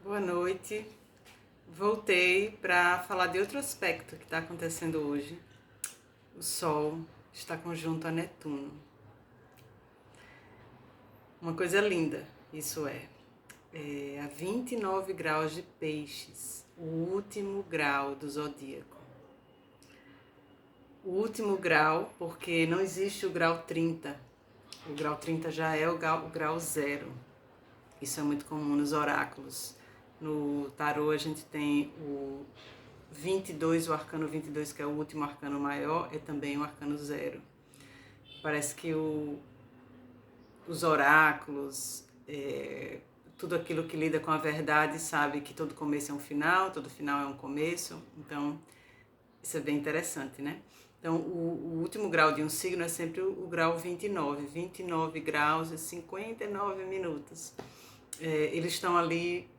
Boa noite. Voltei para falar de outro aspecto que está acontecendo hoje. O Sol está conjunto a Netuno. Uma coisa linda, isso a 29 graus de Peixes, o último grau do zodíaco. O último grau, porque não existe o grau 30. O grau 30 já é o grau zero. Isso é muito comum nos oráculos. No tarô a gente tem o 22, o arcano 22, que é o último arcano maior, é também o arcano zero. Parece que os oráculos, tudo aquilo que lida com a verdade, sabe que todo começo é um final, todo final é um começo. Então, isso é bem interessante, né? Então, o último grau de um signo é sempre o grau 29. 29 graus e 59 minutos. Eles estão ali,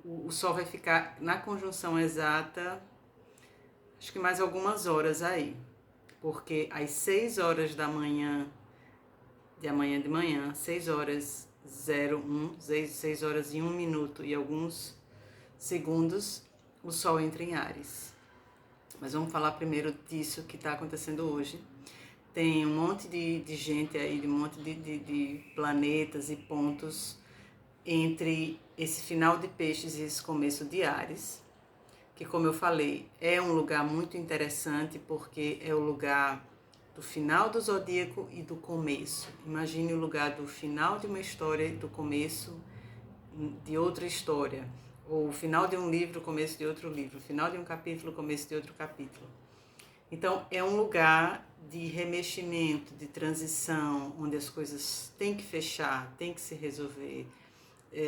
o Sol vai ficar na conjunção exata, acho que mais algumas horas aí, porque às 6 horas da manhã, de manhã, 6 horas 01, 6 horas e 1 minuto e alguns segundos, o Sol entra em Áries. Mas vamos falar primeiro disso que está acontecendo hoje. Tem um monte de gente aí, de um monte de planetas e pontos entre esse final de Peixes e esse começo de Áries, que, como eu falei, é um lugar muito interessante porque é o lugar do final do zodíaco e do começo. Imagine o lugar do final de uma história e do começo de outra história, ou o final de um livro, o começo de outro livro, o final de um capítulo, o começo de outro capítulo. Então, é um lugar de remeximento, de transição, onde as coisas têm que fechar, têm que se resolver.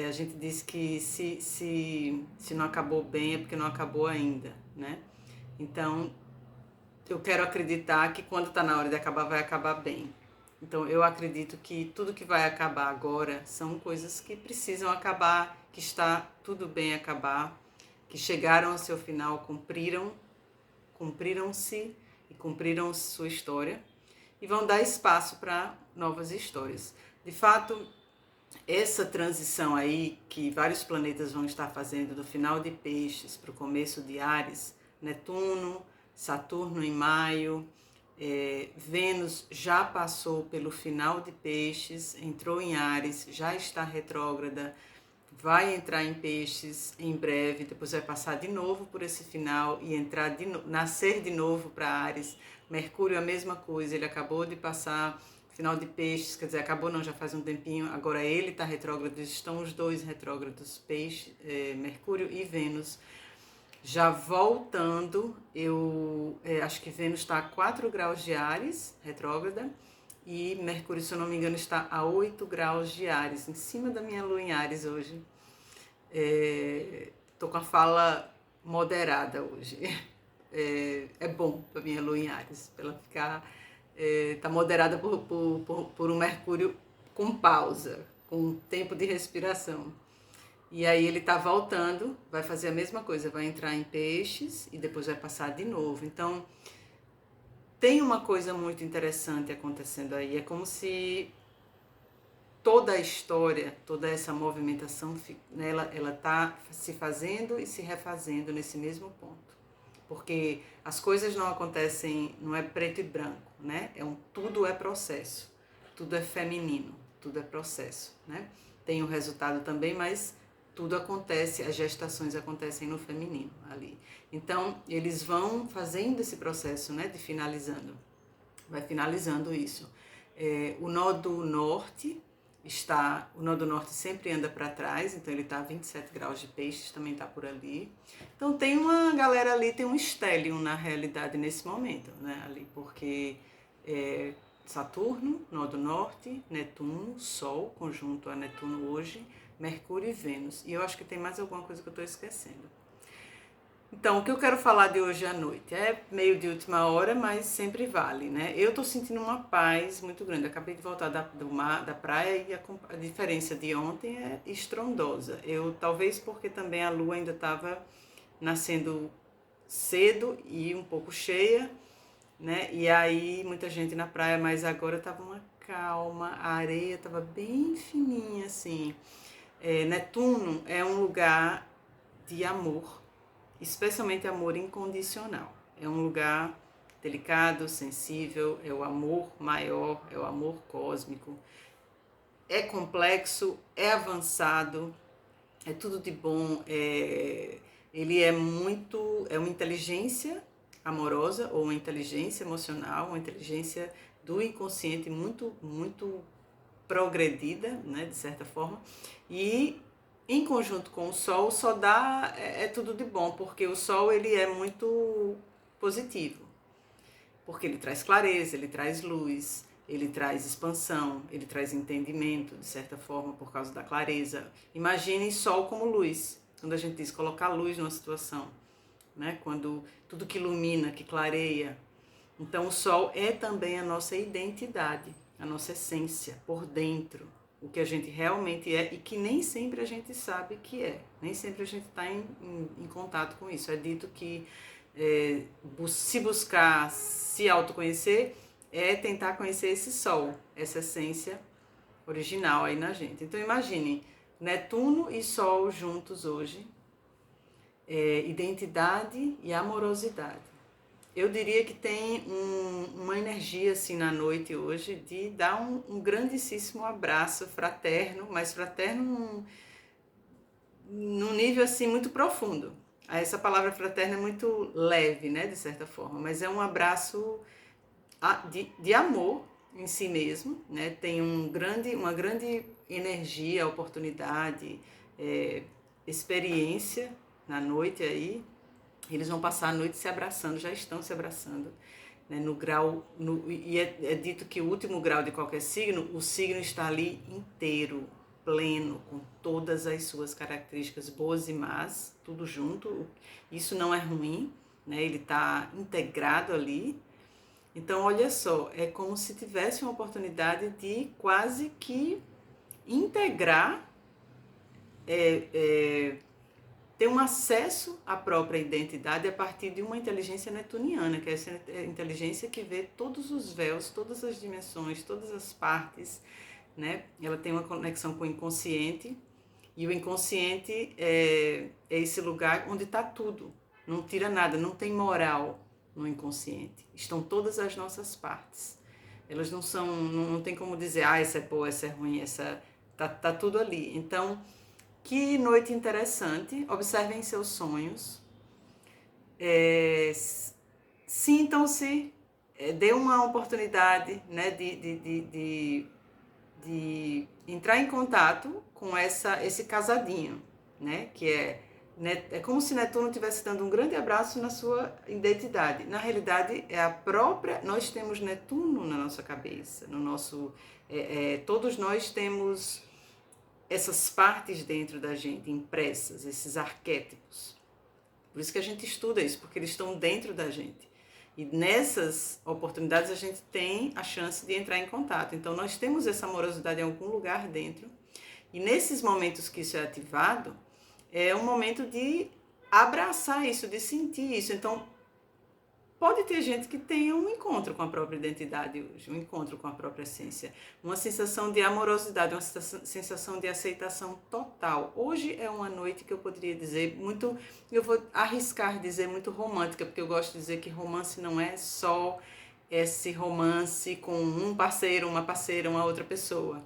A gente diz que se não acabou bem é porque não acabou ainda, né? Então, eu quero acreditar que quando está na hora de acabar, vai acabar bem. Então, eu acredito que tudo que vai acabar agora são coisas que precisam acabar, que está tudo bem acabar, que chegaram ao seu final, cumpriram-se e cumpriram sua história e vão dar espaço para novas histórias. De fato, essa transição aí que vários planetas vão estar fazendo do final de Peixes para o começo de Áries, Netuno, Saturno em maio, Vênus já passou pelo final de Peixes, entrou em Áries, já está retrógrada, vai entrar em Peixes em breve, depois vai passar de novo por esse final e entrar nascer de novo para Áries. Mercúrio a mesma coisa, ele acabou de passar final de Peixes, quer dizer, acabou não, já faz um tempinho, agora ele está retrógrado, estão os dois retrógrados, Mercúrio e Vênus. Já voltando, eu acho que Vênus está a 4 graus de Áries, retrógrada, e Mercúrio, se eu não me engano, está a 8 graus de Áries, em cima da minha lua em Áries hoje. Tô com a fala moderada hoje. É bom para minha lua em Áries, para ela ficar tá moderada por um Mercúrio com pausa, com tempo de respiração. E aí ele tá voltando, vai fazer a mesma coisa, vai entrar em Peixes e depois vai passar de novo. Então, tem uma coisa muito interessante acontecendo aí. É como se toda a história, toda essa movimentação, né, ela tá se fazendo e se refazendo nesse mesmo ponto. Porque as coisas não acontecem, não é preto e branco, né? Tudo é processo, tudo é feminino, tudo é processo, né? Tem o resultado também, mas tudo acontece, as gestações acontecem no feminino ali. Então, eles vão fazendo esse processo, né, de finalizando, vai finalizando isso. O nó do norte o nó do norte sempre anda para trás, então ele está a 27 graus de Peixes, também está por ali. Então tem uma galera ali, tem um stellium na realidade nesse momento, né, ali, porque Saturno, nó do norte, Netuno, Sol, conjunto a Netuno hoje, Mercúrio e Vênus. E eu acho que tem mais alguma coisa que eu estou esquecendo. Então, o que eu quero falar de hoje à noite é meio de última hora, mas sempre vale, né? Eu tô sentindo uma paz muito grande. Eu acabei de voltar do mar, da praia, e a diferença de ontem é estrondosa. Talvez porque também a lua ainda estava nascendo cedo e um pouco cheia, né? E aí muita gente na praia, mas agora tava uma calma, a areia tava bem fininha assim. Netuno é um lugar de amor, especialmente amor incondicional. É um lugar delicado, sensível, é o amor maior, é o amor cósmico. É complexo, é avançado, é tudo de bom, ele é uma inteligência amorosa ou uma inteligência emocional, uma inteligência do inconsciente muito progredida, né, de certa forma, e em conjunto com o Sol só dá tudo de bom, porque o Sol ele é muito positivo, porque ele traz clareza, ele traz luz, ele traz expansão, ele traz entendimento, de certa forma, por causa da clareza. Imagine Sol como luz, quando a gente diz colocar luz numa situação, né? Quando tudo que ilumina, que clareia. Então o Sol é também a nossa identidade, a nossa essência, por dentro, o que a gente realmente é e que nem sempre a gente sabe que é, nem sempre a gente está em contato com isso. É dito que se buscar se autoconhecer é tentar conhecer esse Sol, essa essência original aí na gente. Então imagine, Netuno e Sol juntos hoje, identidade e amorosidade. Eu diria que tem uma energia assim na noite hoje de dar um grandíssimo abraço fraterno, mas fraterno num nível assim muito profundo. Essa palavra fraterno é muito leve, né, de certa forma, mas é um abraço de amor em si mesmo, né? Tem uma grande energia, oportunidade, experiência na noite aí. Eles vão passar a noite se abraçando, já estão se abraçando, né? No grau, e é dito que o último grau de qualquer signo, o signo está ali inteiro, pleno, com todas as suas características boas e más, tudo junto. Isso não é ruim, né? Ele está integrado ali. Então, olha só, é como se tivesse uma oportunidade de quase que integrar, ter um acesso à própria identidade a partir de uma inteligência netuniana, que é essa inteligência que vê todos os véus, todas as dimensões, todas as partes, né? Ela tem uma conexão com o inconsciente, e o inconsciente é esse lugar onde está tudo, não tira nada, não tem moral no inconsciente. Estão todas as nossas partes. Elas não são, não tem como dizer, essa é boa, essa é ruim, essa tá tudo ali. Então, que noite interessante. Observem seus sonhos. Sintam-se, dê uma oportunidade, né, de entrar em contato com esse casadinho, né, que é como se Netuno estivesse dando um grande abraço na sua identidade. Na realidade, é a própria. Nós temos Netuno na nossa cabeça, no nosso. Todos nós temos essas partes dentro da gente, impressas, esses arquétipos. Por isso que a gente estuda isso, porque eles estão dentro da gente. E nessas oportunidades a gente tem a chance de entrar em contato. Então nós temos essa amorosidade em algum lugar dentro. E nesses momentos que isso é ativado, é um momento de abraçar isso, de sentir isso. Então, pode ter gente que tenha um encontro com a própria identidade hoje, um encontro com a própria essência, uma sensação de amorosidade, uma sensação de aceitação total. Hoje é uma noite que eu poderia dizer muito, eu vou arriscar dizer muito romântica, porque eu gosto de dizer que romance não é só esse romance com um parceiro, uma parceira, uma outra pessoa.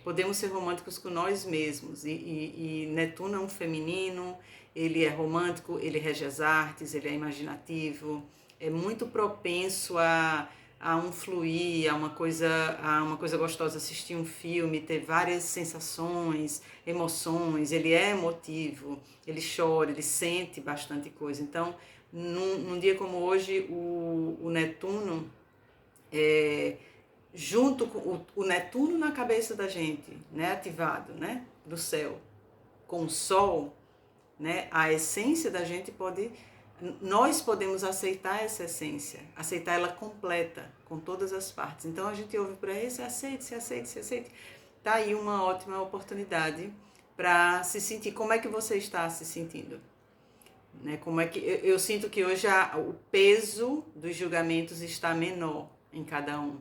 Podemos ser românticos com nós mesmos, e Netuno é um feminino, ele é romântico, ele rege as artes, ele é imaginativo, é muito propenso a um fluir, a uma coisa gostosa, assistir um filme, ter várias sensações, emoções, ele é emotivo, ele chora, ele sente bastante coisa. Então, num dia como hoje, o Netuno, junto com o Netuno na cabeça da gente, né, ativado, né, do céu, com o Sol, né, a essência da gente nós podemos aceitar essa essência, aceitar ela completa, com todas as partes. Então a gente ouve por aí, se aceite, se aceite, se aceite. Tá aí uma ótima oportunidade para se sentir. Como é que você está se sentindo? Né? Como é que eu sinto que hoje o peso dos julgamentos está menor em cada um.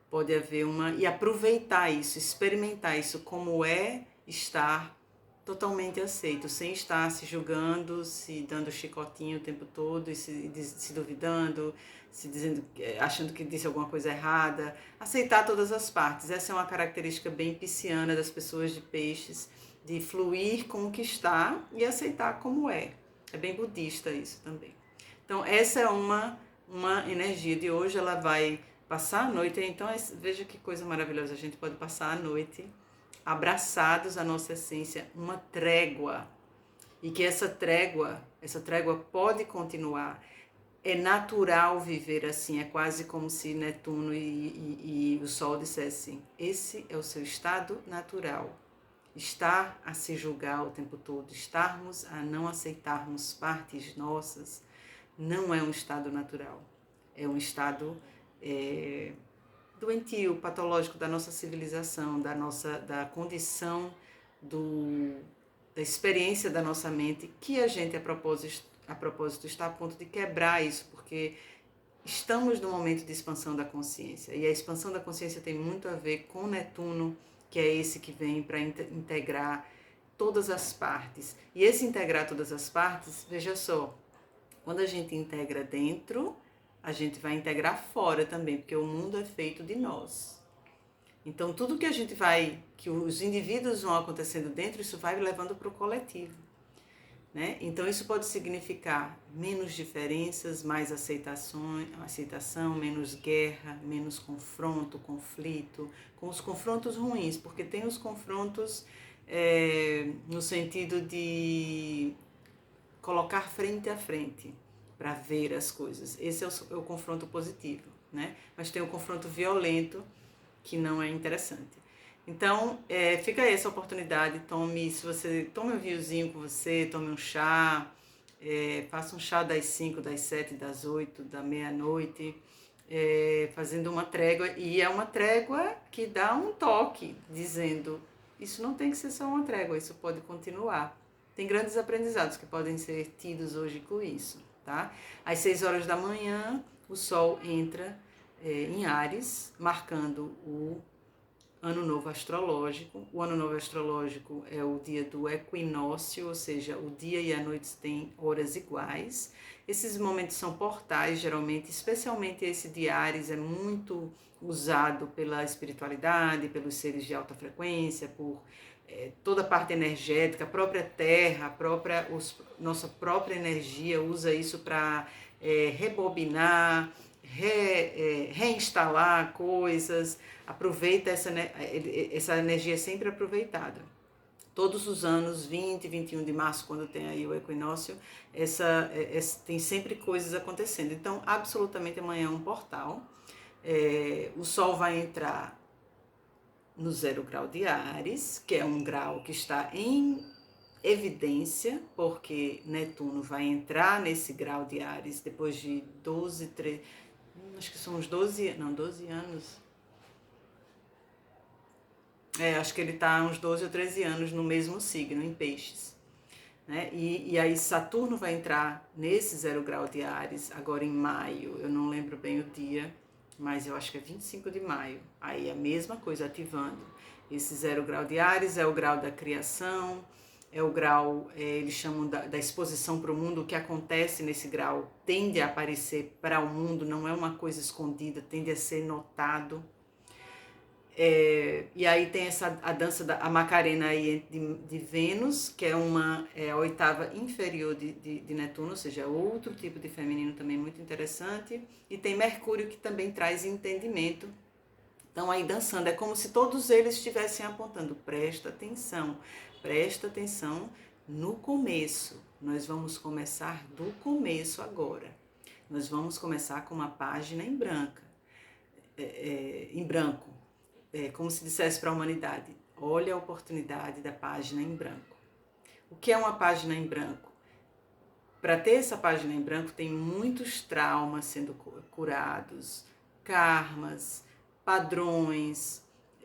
Pode haver e aproveitar isso, experimentar isso como é estar totalmente aceito, sem estar se julgando, se dando chicotinho o tempo todo e se duvidando, se dizendo, achando que disse alguma coisa errada. Aceitar todas as partes. Essa é uma característica bem pisciana das pessoas de peixes, de fluir com o que está e aceitar como é. É bem budista isso também. Então essa é uma energia de hoje, ela vai passar a noite. Então veja que coisa maravilhosa, a gente pode passar a noite abraçados à nossa essência, uma trégua. E que essa trégua pode continuar. É natural viver assim, é quase como se Netuno e o Sol dissessem: esse é o seu estado natural. Estar a se julgar o tempo todo, estarmos a não aceitarmos partes nossas, não é um estado natural. É um estado doentio, patológico da nossa civilização, da condição da experiência da nossa mente, que a gente, a propósito, está a ponto de quebrar isso, porque estamos no momento de expansão da consciência. E a expansão da consciência tem muito a ver com Netuno, que é esse que vem para integrar todas as partes. E esse integrar todas as partes, veja só, quando a gente integra dentro, a gente vai integrar fora também, porque o mundo é feito de nós. Então, tudo que os indivíduos vão acontecendo dentro, isso vai levando para o coletivo. Né? Então, isso pode significar menos diferenças, mais aceitação, menos guerra, menos conflito, com os confrontos ruins, porque tem os confrontos no sentido de colocar frente a frente para ver as coisas. Esse é o confronto positivo, né? Mas tem o confronto violento, que não é interessante. Então, fica aí essa oportunidade, tome um vinhozinho com você, tome um chá, faça um chá das 5, das 7, das 8, da meia-noite, fazendo uma trégua, e é uma trégua que dá um toque, dizendo, isso não tem que ser só uma trégua, isso pode continuar. Tem grandes aprendizados que podem ser tidos hoje com isso, tá? Às 6 horas da manhã, o Sol entra em Áries, marcando o Ano Novo Astrológico. O Ano Novo Astrológico é o dia do equinócio, ou seja, o dia e a noite têm horas iguais. Esses momentos são portais, geralmente, especialmente esse de Áries é muito usado pela espiritualidade, pelos seres de alta frequência, por toda a parte energética, a própria Terra, nossa própria energia usa isso para rebobinar, reinstalar coisas, aproveita essa energia sempre aproveitada. Todos os anos, 20 e 21 de março, quando tem aí o equinócio, tem sempre coisas acontecendo. Então, absolutamente amanhã é um portal. O Sol vai entrar no 0 grau de Áries, que é um grau que está em evidência, porque Netuno vai entrar nesse grau de Áries depois de 12, 13, acho que são uns 12 anos. Acho que ele está há uns 12 ou 13 anos no mesmo signo, em Peixes. Né? E aí Saturno vai entrar nesse 0 grau de Áries, agora em maio, eu não lembro bem o dia, mas eu acho que é 25 de maio. Aí a mesma coisa, ativando. Esse 0 grau de Áries é o grau da criação, é o grau, eles chamam da exposição para o mundo. O que acontece nesse grau tende a aparecer para o mundo, não é uma coisa escondida, tende a ser notado. E aí tem a dança a Macarena aí de Vênus, que é a oitava inferior de Netuno, ou seja, outro tipo de feminino também muito interessante. E tem Mercúrio, que também traz entendimento. Então aí dançando, é como se todos eles estivessem apontando, presta atenção no começo. Nós vamos começar do começo agora. Nós vamos começar com uma página em branco. Como se dissesse para a humanidade, olha a oportunidade da página em branco. O que é uma página em branco? Para ter essa página em branco, tem muitos traumas sendo curados, karmas, padrões,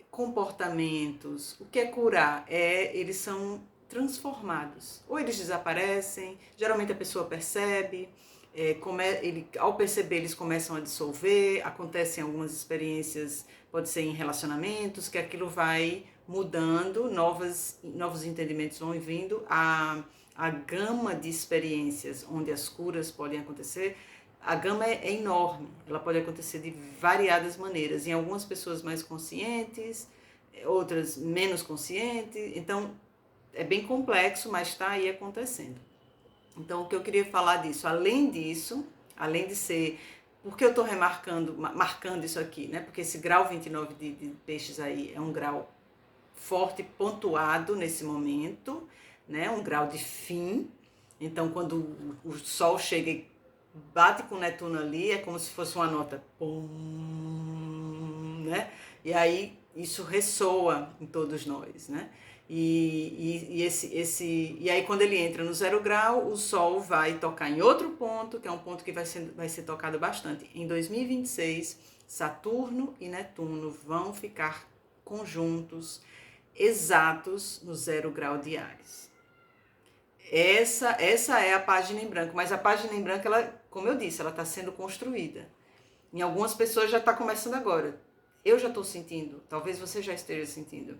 comportamentos. O que é curar? Eles são transformados. Ou eles desaparecem, geralmente a pessoa percebe, ao perceber eles começam a dissolver, acontecem algumas experiências, pode ser em relacionamentos, que aquilo vai mudando, novos entendimentos vão vindo, a gama de experiências onde as curas podem acontecer, a gama é enorme, ela pode acontecer de variadas maneiras, em algumas pessoas mais conscientes, outras menos conscientes, então é bem complexo, mas está aí acontecendo. Então o que eu queria falar disso, além de ser, porque eu estou marcando isso aqui, né? Porque esse grau 29 de peixes aí é um grau forte, pontuado nesse momento, né? Um grau de fim. Então, quando o Sol chega e bate com Netuno ali, é como se fosse uma nota, pum, né? E aí isso ressoa em todos nós, né? E aí quando ele entra no 0 grau, o Sol vai tocar em outro ponto, que é um ponto que vai ser tocado bastante. Em 2026, Saturno e Netuno vão ficar conjuntos, exatos, no 0 grau de Áries. Essa é a página em branco, mas a página em branco, ela, como eu disse, ela está sendo construída. Em algumas pessoas já está começando agora. Eu já estou sentindo, talvez você já esteja sentindo.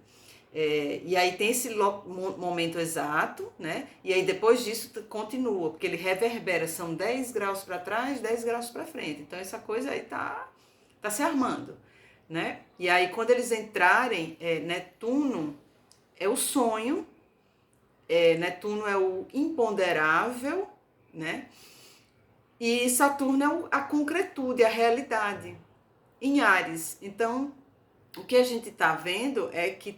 E aí tem esse momento exato, né? E aí depois disso continua, porque ele reverbera, são 10 graus para trás, 10 graus para frente. Então essa coisa aí tá se armando, né? E aí quando eles entrarem, Netuno é o sonho, Netuno é o imponderável, né? E Saturno é a concretude, a realidade, em Áries. Então, o que a gente está vendo é que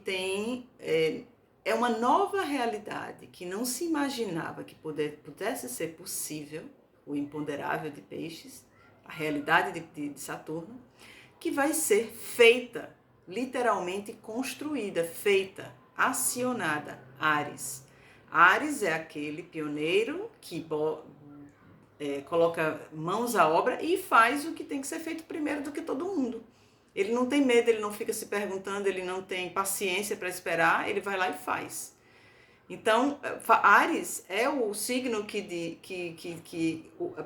é uma nova realidade que não se imaginava que pudesse ser possível, o imponderável de Peixes, a realidade de Saturno, que vai ser feita, literalmente construída, feita, acionada, Áries. Áries é aquele pioneiro que coloca mãos à obra e faz o que tem que ser feito primeiro do que todo mundo. Ele não tem medo, ele não fica se perguntando, ele não tem paciência para esperar, ele vai lá e faz. Então, Áries é o signo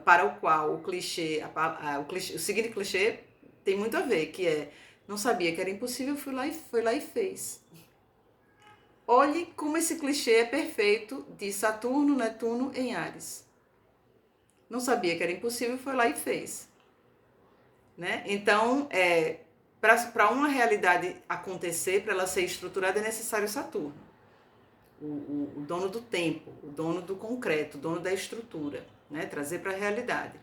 para o qual o signo clichê tem muito a ver, que é, não sabia que era impossível, foi lá e fez. Olhe como esse clichê é perfeito de Saturno, Netuno em Áries. Não sabia que era impossível, foi lá e fez. Né? Então, para uma realidade acontecer, para ela ser estruturada, é necessário Saturno. O dono do tempo, o dono do concreto, o dono da estrutura, né? Trazer para a realidade.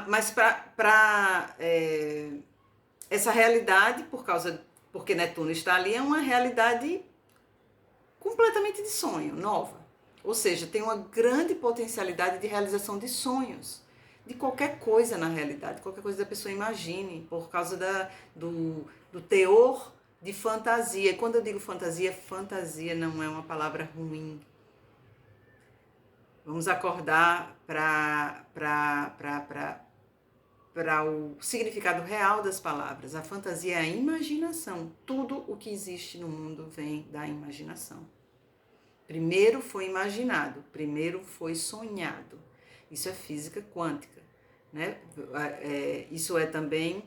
Mas para essa realidade, porque Netuno está ali, é uma realidade completamente de sonho, nova. Ou seja, tem uma grande potencialidade de realização de sonhos, de qualquer coisa na realidade, qualquer coisa que a pessoa imagine, por causa do teor de fantasia. Quando eu digo fantasia, fantasia não é uma palavra ruim. Vamos acordar para o significado real das palavras. A fantasia é a imaginação. Tudo o que existe no mundo vem da imaginação. Primeiro foi imaginado, primeiro foi sonhado. Isso é física quântica, né? Isso é também,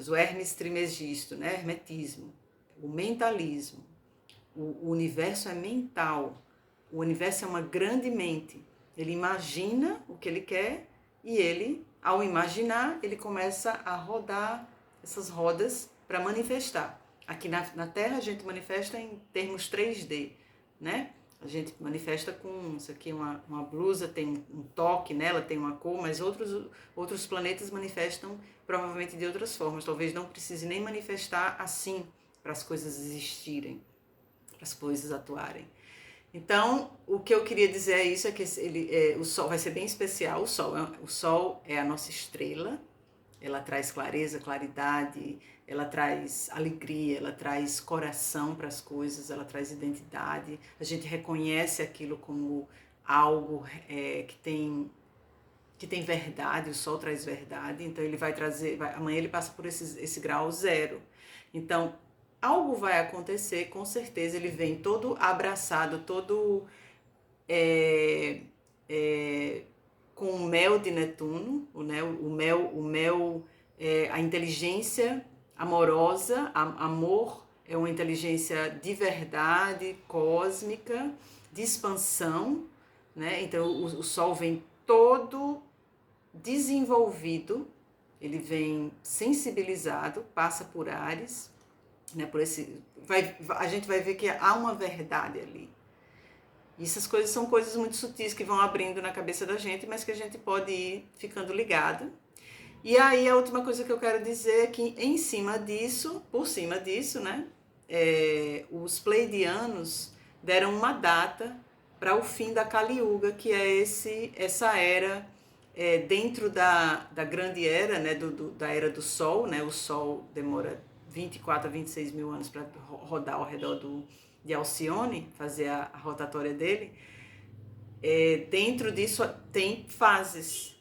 o Hermes Trismegisto, né? Hermetismo, o mentalismo. O universo é mental, o universo é uma grande mente. Ele imagina o que ele quer e ele, ao imaginar, ele começa a rodar essas rodas para manifestar. Aqui na Terra a gente manifesta em termos 3D, né? A gente manifesta com isso aqui, uma blusa tem um toque nela, tem uma cor, mas outros planetas manifestam provavelmente de outras formas. Talvez não precise nem manifestar assim para as coisas existirem, para as coisas atuarem. Então, o que eu queria dizer é isso, é que o Sol vai ser bem especial. O Sol é a nossa estrela, ela traz clareza, claridade, ela traz alegria, ela traz coração para as coisas, ela traz identidade. A gente reconhece aquilo como algo que tem verdade, o Sol traz verdade, então ele vai trazer, amanhã ele passa por esse grau 0. Então, algo vai acontecer, com certeza, ele vem todo abraçado, todo com o mel de Netuno, né? O mel a inteligência amorosa. Amor é uma inteligência de verdade, cósmica, de expansão, né? Então o Sol vem todo desenvolvido, ele vem sensibilizado, passa por Áries, né? Por esse, a gente vai ver que há uma verdade ali. E essas coisas são coisas muito sutis que vão abrindo na cabeça da gente, mas que a gente pode ir ficando ligada. E aí a última coisa que eu quero dizer é que em cima disso, por cima disso, né, os pleidianos deram uma data para o fim da Kali Yuga, que é essa era dentro da grande era, né, da era do Sol, né, o Sol demora 24 a 26 mil anos para rodar ao redor de Alcione, fazer a rotatória dele. Dentro disso tem fases,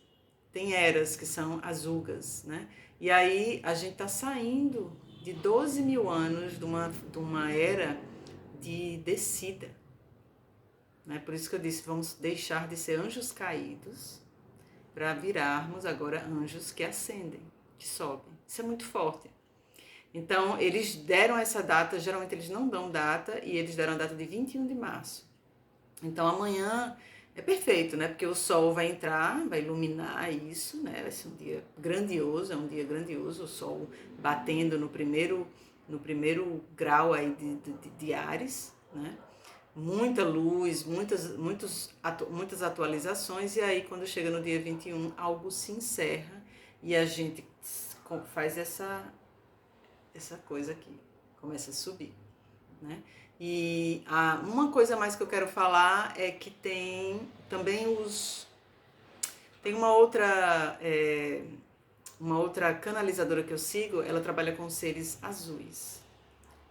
tem eras, que são as Yugas, né? E aí a gente está saindo de 12 mil anos de uma era de descida. Né? Por isso que eu disse, vamos deixar de ser anjos caídos para virarmos agora anjos que ascendem, que sobem. Isso é muito forte. Então, eles deram essa data, geralmente eles não dão data, e eles deram a data de 21 de março. Então, amanhã é perfeito, né? Porque o Sol vai entrar, vai iluminar isso, né? Vai ser um dia grandioso, é um dia grandioso, o Sol batendo no primeiro grau aí de Áries, né? Muita luz, muitas atualizações, e aí quando chega no dia 21, algo se encerra e a gente faz essa coisa aqui, começa a subir, né? E uma coisa mais que eu quero falar é que tem também tem uma outra canalizadora que eu sigo, ela trabalha com seres azuis,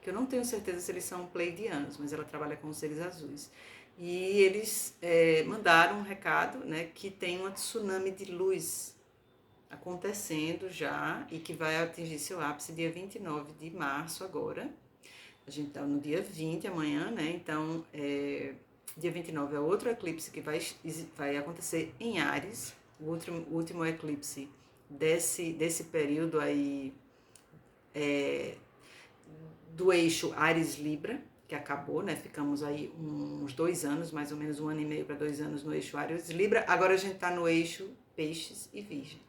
que eu não tenho certeza se eles são pleidianos, mas ela trabalha com seres azuis. E eles mandaram um recado, né, que tem uma tsunami de luz acontecendo já e que vai atingir seu ápice dia 29 de março agora. A gente está no dia 20 amanhã, né? Então, dia 29 é outro eclipse que vai acontecer em Áries, o último eclipse desse período aí do eixo Áries-Libra, que acabou, né? Ficamos aí uns 2 anos, mais ou menos 1 ano e meio para 2 anos no eixo Áries-Libra. Agora a gente está no eixo Peixes e Virgem.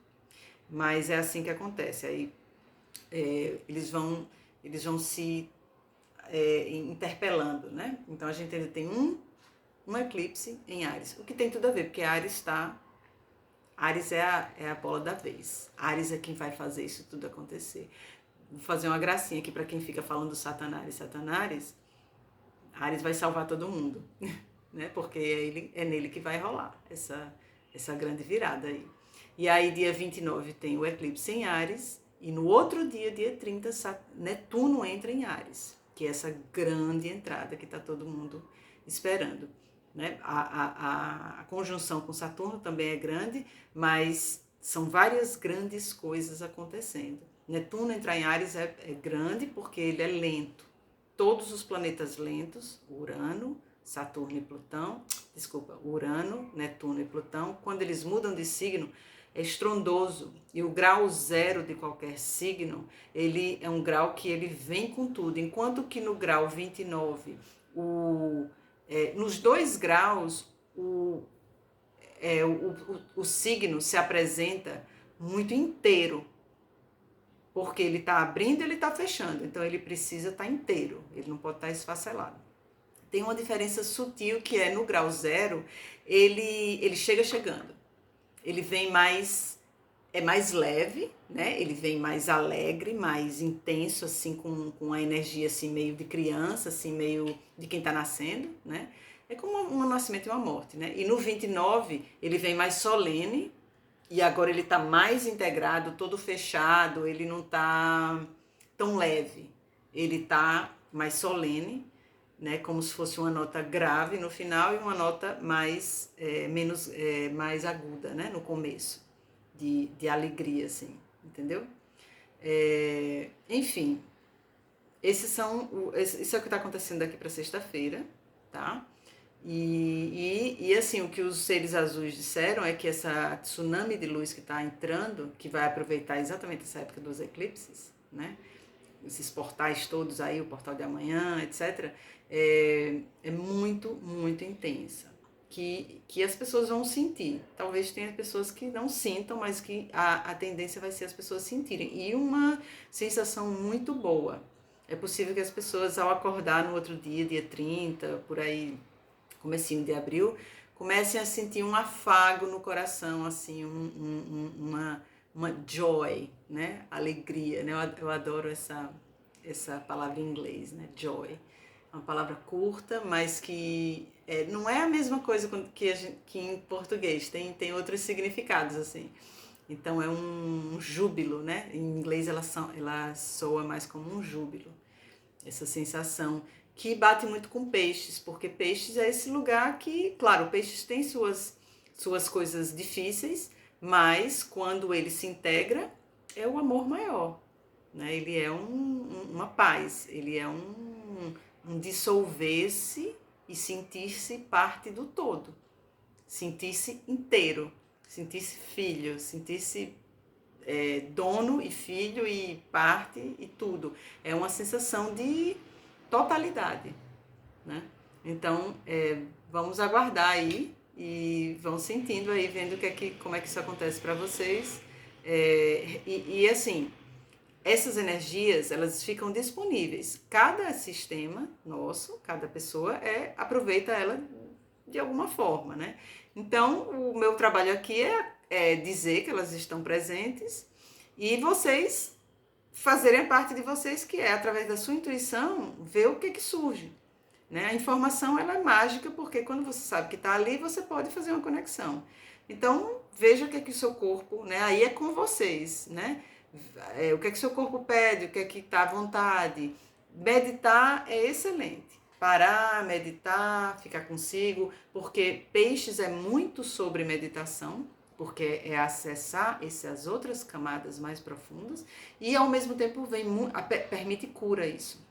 Mas é assim que acontece. Aí eles vão se interpelando, né? Então a gente ainda tem um eclipse em Áries, o que tem tudo a ver, porque Áries é a bola da vez. Áries é quem vai fazer isso tudo acontecer. Vou fazer uma gracinha aqui para quem fica falando Satanás. Áries vai salvar todo mundo, né? Porque é nele que vai rolar essa grande virada aí. E aí, dia 29 tem o eclipse em Áries, e no outro dia 30, Netuno entra em Áries, que é essa grande entrada que está todo mundo esperando. Né? A conjunção com Saturno também é grande, mas são várias grandes coisas acontecendo. Netuno entrar em Áries é grande porque ele é lento. Todos os planetas lentos, Urano, Netuno e Plutão, quando eles mudam de signo, é estrondoso. E o grau 0 de qualquer signo, ele é um grau que ele vem com tudo. Enquanto que no grau 29, nos 2 graus, o signo se apresenta muito inteiro, porque ele está abrindo e ele está fechando, então ele precisa estar inteiro, ele não pode estar esfacelado. Tem uma diferença sutil que é no grau 0, ele chega chegando, ele vem mais leve, né? Ele vem mais alegre, mais intenso, assim, com a energia assim, meio de criança, assim, meio de quem está nascendo, né? É como um nascimento e uma morte, né? E no 29 ele vem mais solene, e agora ele está mais integrado, todo fechado, ele não está tão leve, ele está mais solene, né, como se fosse uma nota grave no final e uma nota mais aguda, né, no começo, de alegria, assim, entendeu? Enfim, isso é o que está acontecendo daqui para sexta-feira, tá? E assim, o que os seres azuis disseram é que essa tsunami de luz que está entrando, que vai aproveitar exatamente essa época dos eclipses, né? esses portais todos aí, o portal de amanhã, etc., é muito, muito intensa. Que as pessoas vão sentir. Talvez tenha pessoas que não sintam, mas que a tendência vai ser as pessoas sentirem. E uma sensação muito boa. É possível que as pessoas, ao acordar no outro dia, dia 30, por aí, comecinho de abril, comecem a sentir um afago no coração, assim, uma joy, né? Alegria, né? Eu adoro essa palavra em inglês, né? Joy. É uma palavra curta, mas que não é a mesma coisa que em português, tem outros significados, assim. Então é um júbilo, né? Em inglês ela soa mais como um júbilo, essa sensação que bate muito com peixes, porque peixes é esse lugar que, claro, peixes tem suas coisas difíceis, mas quando ele se integra, é o amor maior, né? Ele é uma paz, ele é um dissolver-se e sentir-se parte do todo, sentir-se inteiro, sentir-se filho, sentir-se dono e filho e parte e tudo. É uma sensação de totalidade, né? Então, vamos aguardar aí e vão sentindo aí, vendo como é que isso acontece para vocês. Assim, essas energias, elas ficam disponíveis. Cada sistema nosso, cada pessoa aproveita ela de alguma forma, né? Então, o meu trabalho aqui é dizer que elas estão presentes e vocês fazerem a parte de vocês, que é, através da sua intuição, ver o que surge. Né? A informação ela é mágica, porque quando você sabe que está ali, você pode fazer uma conexão. Então, veja o que o seu corpo, né? Aí é com vocês, né? O que o seu corpo pede, o que está à vontade. Meditar é excelente. Parar, meditar, ficar consigo, porque peixes é muito sobre meditação, porque é acessar essas outras camadas mais profundas e, ao mesmo tempo, permite cura isso.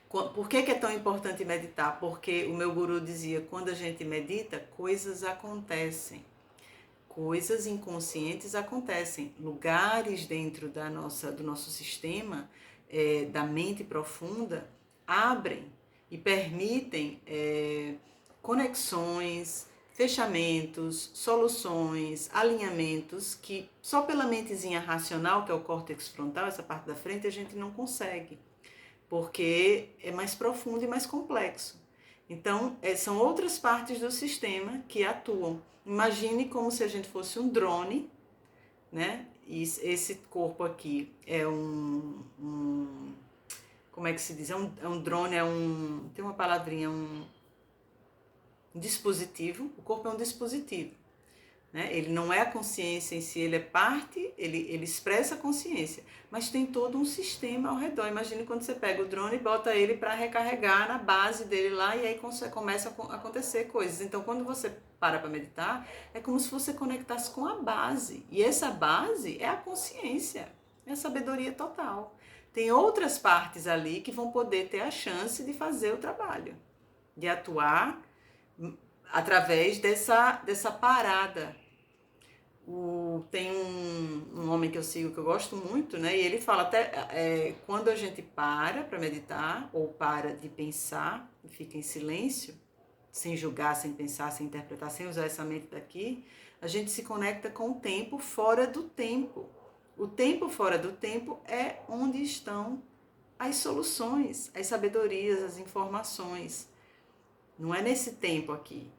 Por que é tão importante meditar? Porque o meu guru dizia, quando a gente medita, coisas acontecem. Coisas inconscientes acontecem. Lugares dentro do nosso sistema, da mente profunda, abrem e permitem conexões, fechamentos, soluções, alinhamentos que só pela mentezinha racional, que é o córtex frontal, essa parte da frente, a gente não consegue, porque é mais profundo e mais complexo. Então, são outras partes do sistema que atuam. Imagine como se a gente fosse um drone, né? E esse corpo aqui é como é que se diz? É um drone, tem uma palavrinha, um dispositivo. O corpo é um dispositivo, né? Ele não é a consciência em si, ele é parte, ele expressa a consciência, mas tem todo um sistema ao redor. Imagine quando você pega o drone e bota ele para recarregar na base dele lá, e aí começa a acontecer coisas. Então, quando você para meditar, é como se você conectasse com a base, e essa base é a consciência, é a sabedoria total. Tem outras partes ali que vão poder ter a chance de fazer o trabalho, de atuar através dessa parada. Tem um homem que eu sigo que eu gosto muito, né? E ele fala até quando a gente para meditar, ou para de pensar e fica em silêncio, sem julgar, sem pensar, sem interpretar, sem usar essa mente daqui, a gente se conecta com o tempo fora do tempo. O tempo fora do tempo é onde estão as soluções, as sabedorias, as informações. Não é nesse tempo aqui.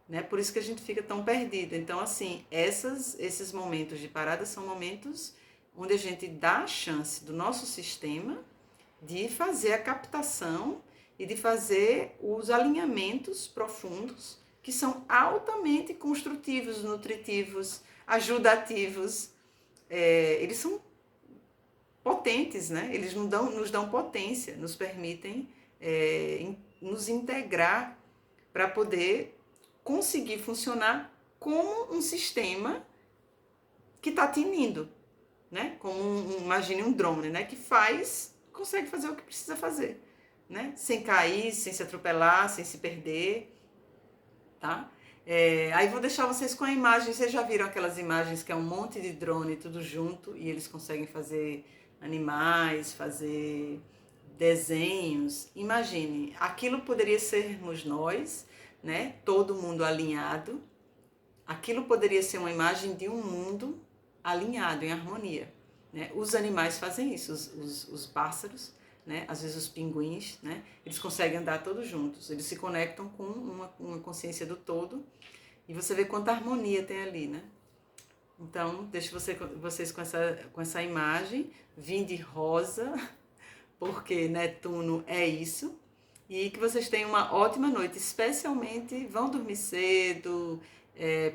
Né? Por isso que a gente fica tão perdido. Então, assim, esses momentos de parada são momentos onde a gente dá a chance do nosso sistema de fazer a captação e de fazer os alinhamentos profundos, que são altamente construtivos, nutritivos, ajudativos. Eles são potentes, né? Eles nos dão potência, nos permitem nos integrar para poder conseguir funcionar como um sistema que está tinindo, né? Como imagine um drone, né? Que consegue fazer o que precisa fazer, né? Sem cair, sem se atropelar, sem se perder, tá? Aí vou deixar vocês com a imagem. Vocês já viram aquelas imagens que é um monte de drone tudo junto e eles conseguem fazer animais, fazer desenhos. Imagine, aquilo poderia sermos nós, né? Todo mundo alinhado. Aquilo poderia ser uma imagem de um mundo alinhado, em harmonia. Né? Os animais fazem isso, os pássaros, né? Às vezes os pinguins, né? Eles conseguem andar todos juntos, eles se conectam com uma consciência do todo e você vê quanta harmonia tem ali, né? Então, deixo vocês com essa imagem, vinde rosa, porque Netuno é isso, e que vocês tenham uma ótima noite, especialmente vão dormir cedo,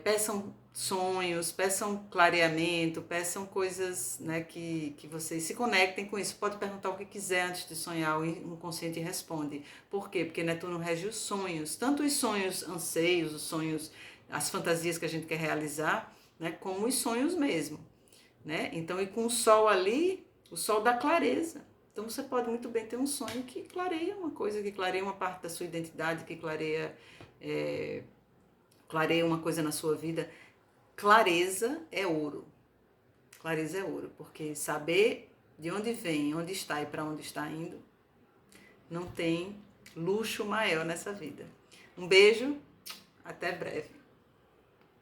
peçam sonhos, peçam clareamento, peçam coisas, né, que vocês se conectem com isso. Pode perguntar o que quiser antes de sonhar, o inconsciente responde. Por quê? Porque Netuno rege os sonhos, tanto os sonhos anseios, os sonhos, as fantasias que a gente quer realizar, né, como os sonhos mesmo. Né? Então, e com o sol ali, o sol dá clareza. Então você pode muito bem ter um sonho que clareia uma coisa, que clareia uma parte da sua identidade, que clareia uma coisa na sua vida. Clareza é ouro. Clareza é ouro, porque saber de onde vem, onde está e para onde está indo, não tem luxo maior nessa vida. Um beijo, até breve.